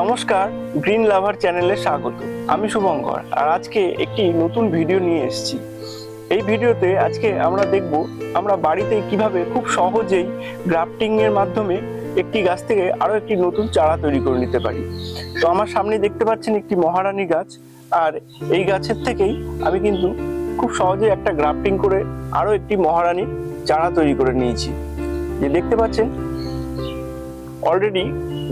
নমস্কার, গ্রিন লাভার চ্যানেলে স্বাগত। আমি শুভঙ্কর, আর আজকে একটি নতুন ভিডিও নিয়ে এসেছি। এই ভিডিওতে আজকে আমরা দেখব আমরা বাড়িতে কিভাবে খুব সহজেই গ্রাফটিং এর মাধ্যমে একটি গাছ থেকে আরো একটি নতুন চারা তৈরি করে নিতে পারি। তো আমার সামনে দেখতে পাচ্ছেন একটি মহারানী গাছ, আর এই গাছের থেকেই আমি কিন্তু খুব সহজে একটা গ্রাফটিং করে আরো একটি মহারানীর চারা তৈরি করে নিয়েছি। যে দেখতে পাচ্ছেন অলরেডি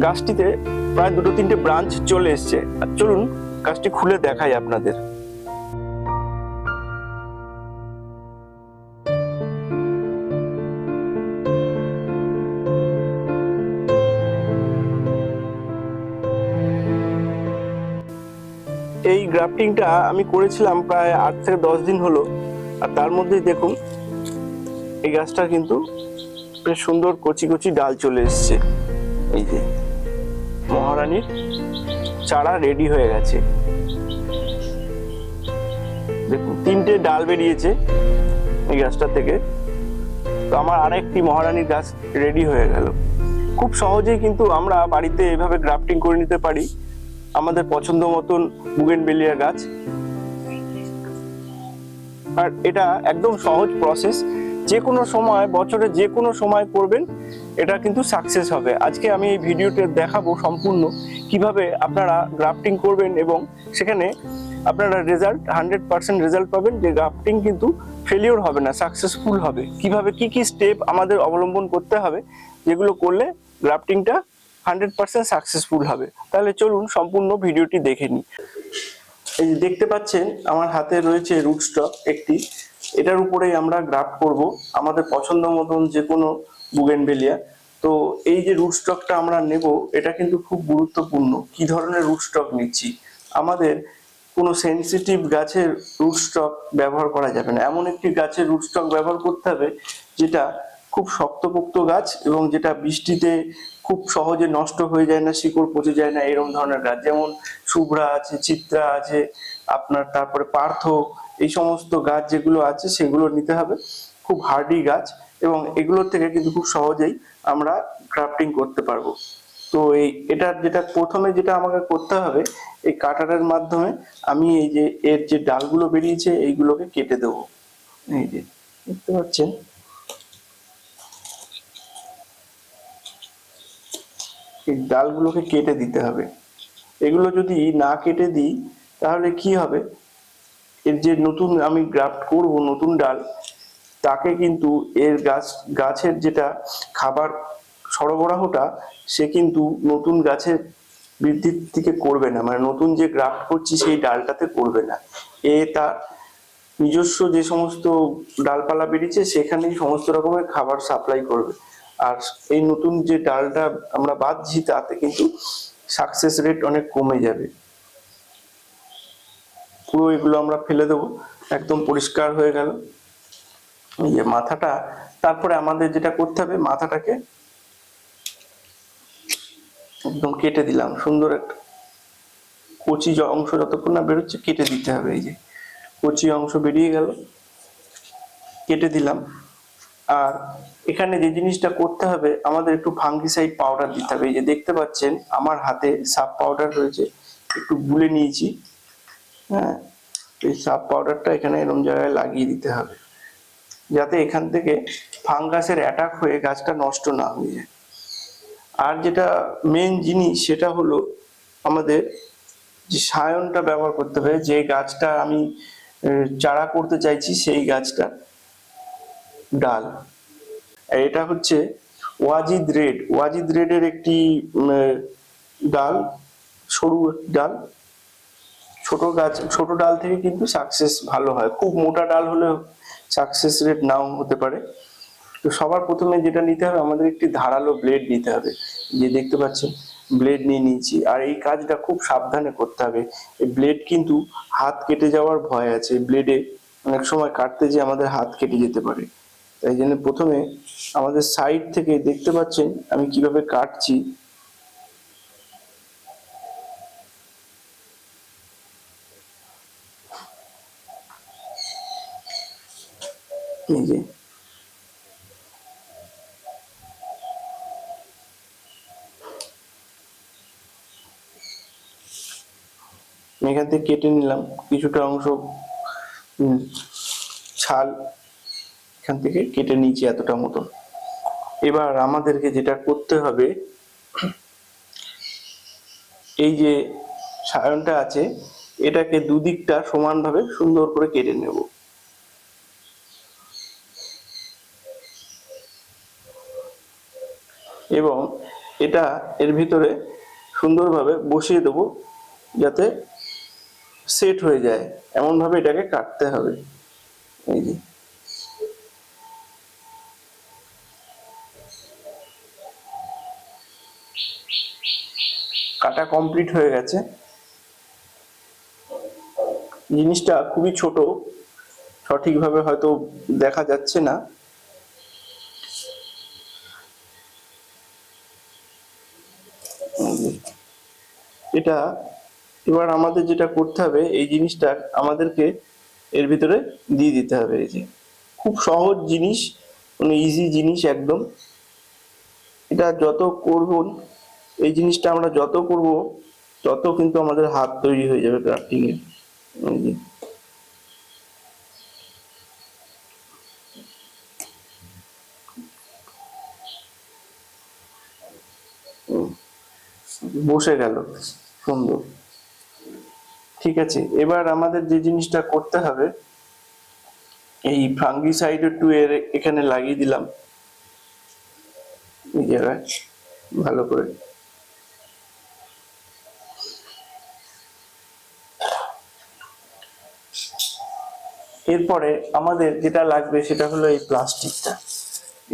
গাছটিতে প্রায় দুটো তিনটে ব্রাঞ্চ চলে এসছে। আর চলুন গাছটি খুলে দেখাই আপনাদের। এই গ্রাফটিংটা আমি করেছিলাম প্রায় 8 থেকে 10 দিন হলো, আর তার মধ্যেই দেখুন এই গাছটা কিন্তু বেশ সুন্দর কচি কচি ডাল চলে এসছে। এই যে মহারানীর চারা রেডি হয়ে গেছে। দেখুন 3টে ডাল বেরিয়েছে এই গাছটা থেকে। তো আমার আরেকটি মহারানীর গাছ রেডি হয়ে গেল। খুব সহজেই কিন্তু আমরা বাড়িতে এভাবে গ্রাফটিং করে নিতে পারি আমাদের পছন্দ মতন বুগেনভেলিয়া গাছ। আর এটা একদম সহজ প্রসেস, যে কোনো সময় বছরে যে কোনো সময় করবেন এটা কিন্তু সাকসেস হবে। আজকে আমি এই ভিডিওতে দেখাবো সম্পূর্ণ কিভাবে আপনারা গ্রাফটিং করবেন এবং সেখানে আপনারা রেজাল্ট 100% রেজাল্ট পাবেন, যে গ্রাফটিং কিন্তু ফেলিওর হবে না, সাকসেসফুল হবে। কিভাবে কি কি স্টেপ আমাদের অবলম্বন করতে হবে, যেগুলো করলে গ্রাফটিংটা 100% সাকসেসফুল হবে। তাহলে চলুন সম্পূর্ণ ভিডিওটি দেখে নিই। এই যে দেখতে পাচ্ছেন আমার হাতে রয়েছে রুট স্টক একটি, এটার উপরেই আমরা গ্রাফট করব আমাদের পছন্দ মতন যে কোনো বুগেনভেলিয়া। তো এই যে রুট স্টকটা আমরা নেব এটা কিন্তু খুব গুরুত্বপূর্ণ। কি ধরনের রুট স্টক নিচ্ছি, আমাদের কোনো সেনসিটিভ গাছের রুট স্টক ব্যবহার করা যাবে না। এমন একটি গাছের রুট স্টক ব্যবহার করতে হবে যেটা খুব শক্তপোক্ত গাছ এবং যেটা বৃষ্টিতে খুব সহজে নষ্ট হয়ে যায় না, শিকড় পচে যায় না, এরকম ধরনের গাছ। যেমন শুভ্রা আছে, চিত্রা আছে আপনার, তারপরে পার্থ, এই সমস্ত গাছ যেগুলো আছে সেগুলো নিতে হবে। খুব হার্ডি গাছ এবং এগুলোর থেকে কিন্তু খুব সহজেই আমরা গ্রাফটিং করতে পারবো। তো এটার যেটা প্রথমে যেটা আমাকে করতে হবে, এই কাটারের মাধ্যমে আমি এই যে এর যে ডালগুলো বেরিয়েছে এইগুলোকে কেটে দেবো। এই যে দেখতে পাচ্ছেন এই ডালগুলোকে কেটে দিতে হবে। এগুলো যদি না কেটে দিই তাহলে কি হবে, এর যে নতুন আমি গ্রাফট করব নতুন ডাল, তাকে কিন্তু এর গাছের যেটা খাবার সরবরাহটা সে কিন্তু নতুন গাছের বৃদ্ধির দিকে করবে না, মানে নতুন যে গ্রাফট করছি সেই ডালটাতে করবে না। তার নিজস্ব যে সমস্ত ডালপালা বেরিয়েছে সেখানেই সমস্ত রকমের খাবার সাপ্লাই করবে। আর এই নতুন যে ডালটা আমরা বাঁধছি তাতে কিন্তু সাকসেস রেট অনেক কমে যাবে। পুরো এগুলো আমরা ফেলে দেবো, একদম পরিষ্কার হয়ে গেল। এই যে মাথাটা, তারপরে আমাদের যেটা করতে হবে মাথাটাকে একদম কেটে দিলাম। সুন্দর একটা কচি অংশ যতক্ষণ না বেরোচ্ছে কেটে দিতে হবে। এই যে কচি অংশ বেরিয়ে গেল, কেটে দিলাম। আর এখানে যে জিনিসটা করতে হবে, আমাদের একটু ফাঙ্গিসাইড পাউডার দিতে হবে। এই যে দেখতে পাচ্ছেন আমার হাতে সাব পাউডার রয়েছে, একটু গুলে নিয়েছি। হ্যাঁ, এই সাব পাউডারটা এখানে এরকম জায়গায় লাগিয়ে দিতে হবে, যাতে এখান থেকে ফাঙ্গাসের অ্যাটাক হয়ে গাছটা নষ্ট না হয়ে যায়। আর যেটা মেন জিনিস সেটা হলো আমাদের যে সায়নটা ব্যবহার করতে হবে। যে গাছটা আমি চারা করতে চাইছি সেই গাছটা ডাল, এটা হচ্ছে ওয়াজিদ রেডের একটি ডাল, সরু ডাল। ছোট গাছ, ছোট ডাল থেকে কিন্তু সাকসেস ভালো হয়। খুব মোটা ডাল হলে সাকসেস রেট নাও হতে পারে। তো সবার প্রথমে যেটা নিতে হবে, আমাদের একটি ধারালো ব্লেড নিতে হবে। যে দেখতে পাচ্ছেন ব্লেড নিয়ে নিয়েছি। আর এই কাজটা খুব সাবধানে করতে হবে। এই ব্লেড কিন্তু হাত কেটে যাওয়ার ভয় আছে, ব্লেডে অনেক সময় কাটতে যে আমাদের হাত কেটে যেতে পারে। তাই জন্য প্রথমে আমাদের সাইড থেকে দেখতে পাচ্ছেন আমি কিভাবে কাটছি। এই যে এখান থেকে কেটে নিলাম কিছুটা অংশ, ছাল এখান থেকে কেটে নিয়েছি এতটা মতো। এবার আমাদেরকে যেটা করতে হবে, এই যে সায়নটা আছে এটাকে দুদিকটা সমানভাবে সুন্দর করে কেটে নেব। এবং এটা এর ভিতরে সুন্দরভাবে বসিয়ে দেবো যাতে সেট হয়ে যায়, এমন ভাবে এটাকে কাটতে হবে। এই যে কাটা কমপ্লিট হয়ে গেছে। জিনিসটা খুবই ছোট, সঠিকভাবে হয়তো দেখা যাচ্ছে না। এটা এবার আমাদের যেটা করতে হবে, এই জিনিসটা আমাদেরকে এর ভিতরে দিয়ে দিতে হবে। এই যে খুব সহজ জিনিস, মানে ইজি জিনিস একদম। এটা যত করব, এই জিনিসটা আমরা যত করব তত কিন্তু আমাদের হাত তৈরি হয়ে যাবে ক্রাফটিং এর। এই যে বসে গেল সুন্দর। ঠিক আছে, এবার আমাদের যে জিনিসটা করতে হবে, এই ফাঙ্গিসাইড একটু এর এখানে লাগিয়ে দিলাম এই জায়গায় ভালো করে। এরপরে আমাদের যেটা লাগবে সেটা হলো এই প্লাস্টিকটা।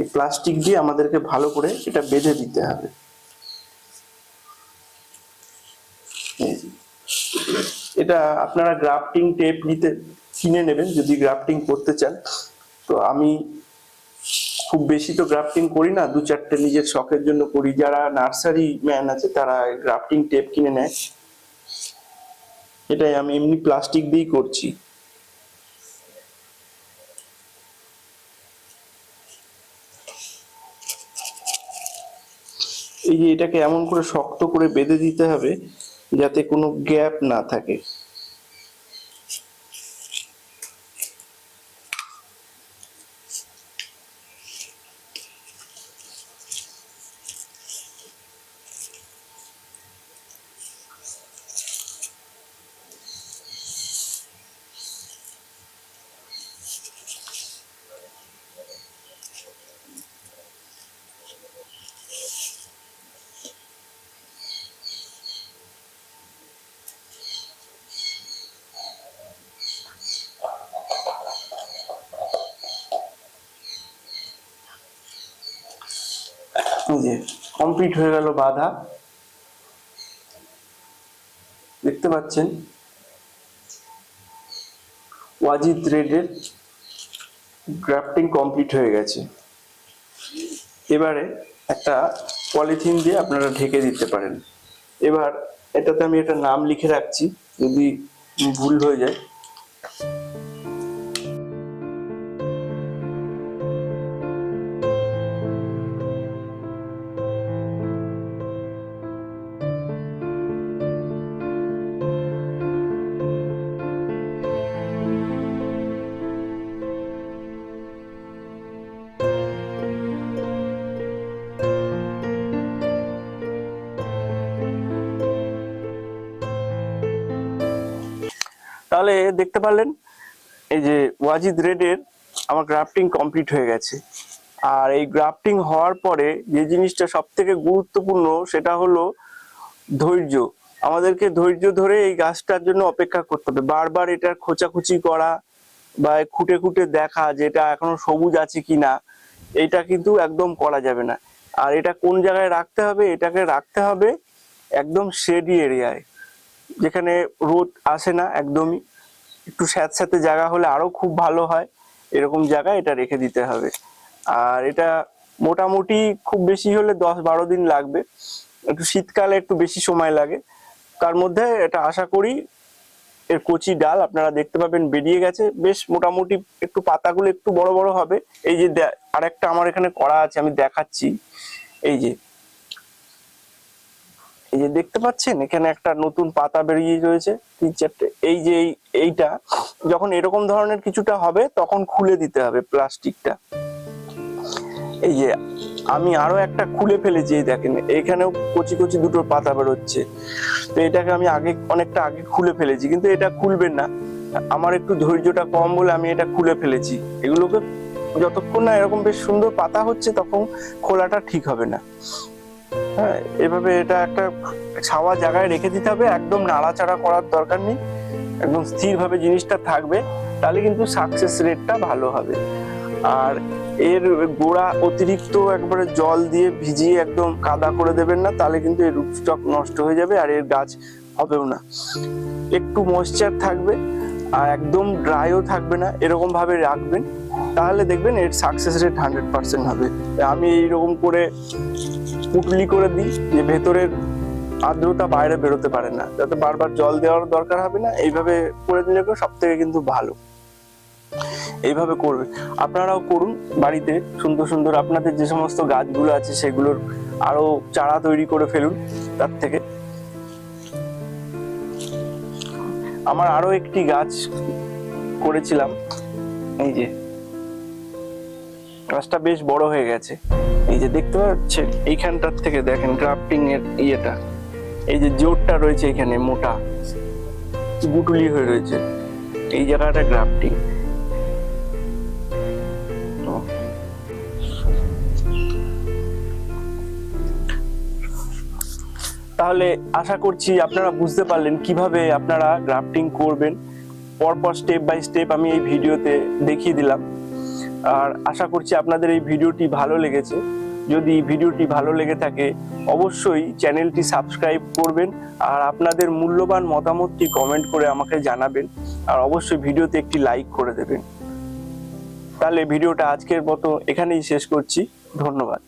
এই প্লাস্টিক দিয়ে আমাদেরকে ভালো করে এটা বেঁধে দিতে হবে। এটা আপনারা গ্রাফটিং টেপ নিতে কিনে নেবেন যদি গ্রাফটিং করতে চান। তো আমি খুব বেশি তো গ্রাফটিং করি না, দু চারটে নিজের শখের জন্য করি। যারা নার্সারি ম্যান আছে তারা গ্রাফটিং টেপ কিনে নেয়, এটাই আমি এমনি প্লাস্টিক দিয়েই করছি। এই যে এটাকে এমন করে শক্ত করে বেঁধে দিতে হবে যাতে কোনো গ্যাপ না থাকে। এই যে কমপ্লিট হয়ে গেল বাঁধা, দেখতে পাচ্ছেন ওয়াজি থ্রেডের গ্রাফটিং কমপ্লিট হয়ে গেছে। এবারে একটা পলিথিন দিয়ে আপনারা ঢেকে দিতে পারেন। এবার এটাতে আমি একটা নাম লিখে রাখছি, যদি ভুল হয়ে যায়। তাহলে দেখতে পারলেন এই যে ওয়াজিদ রেডের আমার গ্রাফটিং কমপ্লিট হয়ে গেছে। আর এই গ্রাফটিং হওয়ার পরে যে জিনিসটা সব থেকে গুরুত্বপূর্ণ সেটা হলো ধৈর্য। আমাদেরকে ধৈর্য ধরে এই গাছটার জন্য অপেক্ষা করতে হবে। বারবার এটার খোঁচাখুচি করা বা খুঁটে খুঁটে দেখা যে এটা এখনো সবুজ আছে কিনা, এটা কিন্তু একদম করা যাবে না। আর এটা কোন জায়গায় রাখতে হবে, এটাকে রাখতে হবে একদম শেডি এরিয়ায়, যেখানে রোদ আসে না একদমই। একটু স্যাঁতস্যাঁতে জায়গা হলে আরো খুব ভালো হয়, এরকম জায়গায় এটা রেখে দিতে হবে। আর এটা মোটামুটি খুব বেশি হলে 10-12 দিন লাগবে, একটু শীতকালে একটু বেশি সময় লাগে। তার মধ্যে এটা আশা করি এর কচি ডাল আপনারা দেখতে পাবেন বেরিয়ে গেছে, বেশ মোটামুটি একটু পাতাগুলো একটু বড় বড় হবে। এই যে আরেকটা আমার এখানে করা আছে, আমি দেখাচ্ছি। এই যে এই যে দেখতে পাচ্ছেন এখানে একটা নতুন পাতা বেরিয়ে রয়েছে 3-4টে। এই যে এইটা যখন এরকম ধরনের কিছুটা হবে তখন খুলে দিতে হবে প্লাস্টিকটা। এই যে আমি আরো একটা খুলে ফেলেছি, এই দেখেন এখানেও কচি কচি দুটো পাতা বেরোচ্ছে। তো এটাকে আমি অনেকটা আগে খুলে ফেলেছি, কিন্তু এটা খুলবেন না, আমার একটু ধৈর্যটা কম বলে আমি এটা খুলে ফেলেছি। এগুলোকে যতক্ষণ না এরকম বেশ সুন্দর পাতা হচ্ছে তখন খোলাটা ঠিক হবে না। হ্যাঁ, এভাবে এটা একটা ছাওয়া জায়গায় রেখে দিতে হবে, একদম নাড়াচাড়া করার দরকার নেই, একদম স্থিরভাবে জিনিসটা থাকবে, তাহলে কিন্তু সাকসেস রেটটা ভালো হবে। আর এর গোড়া অতিরিক্ত একবারে জল দিয়ে ভিজিয়ে একদম কাদা করে দেবেন না, তাহলে কিন্তু এর রুট স্টক নষ্ট হয়ে যাবে আর এর গাছ হবেও না। একটু ময়েশ্চার থাকবে আর একদম ড্রাইও থাকবে না, এরকম ভাবে রাখবেন, তাহলে দেখবেন এর সাকসেস রেট 100% হবে। আমি এইরকম করে পুটলি করে দিই যে ভেতরের আর্দ্রতা বাইরে বেরোতে পারে না, যাতে বারবার জল দেওয়ার দরকার হবে না। এইভাবে করে দিলে সব থেকে কিন্তু ভালো। এইভাবে করবে, আপনারাও করুন বাড়িতে। সুন্দর সুন্দর আপনাদের যে সমস্ত গাছগুলো আছে সেগুলোর আরো চারা তৈরি করে ফেলুন তার থেকে। আমার আরো একটি গাছ করেছিলাম, এই যে গাছটা বেশ বড় হয়ে গেছে, এই যে দেখতে পাচ্ছেন এইখানটার থেকে দেখেন গ্রাফটিং এর ইয়েটা, এই যে জোরটা রয়েছে এখানে মোটা গুটুলি হয়ে রয়েছে, এই জায়গাটা গ্রাফটিং। তাহলে আশা করছি আপনারা বুঝতে পারলেন কিভাবে আপনারা গ্রাফটিং করবেন। পরপর স্টেপ বাই স্টেপ আমি এই ভিডিওতে দেখিয়ে দিলাম। আর আশা করছি আপনাদের এই ভিডিওটি ভালো লেগেছে। যদি ভিডিওটি ভালো লেগে থাকে অবশ্যই চ্যানেলটি সাবস্ক্রাইব করবেন আর আপনাদের মূল্যবান মতামতটি কমেন্ট করে আমাকে জানাবেন, আর অবশ্যই ভিডিওতে একটি লাইক করে দেবেন। তাহলে ভিডিওটা আজকের মতো এখানেই শেষ করছি, ধন্যবাদ।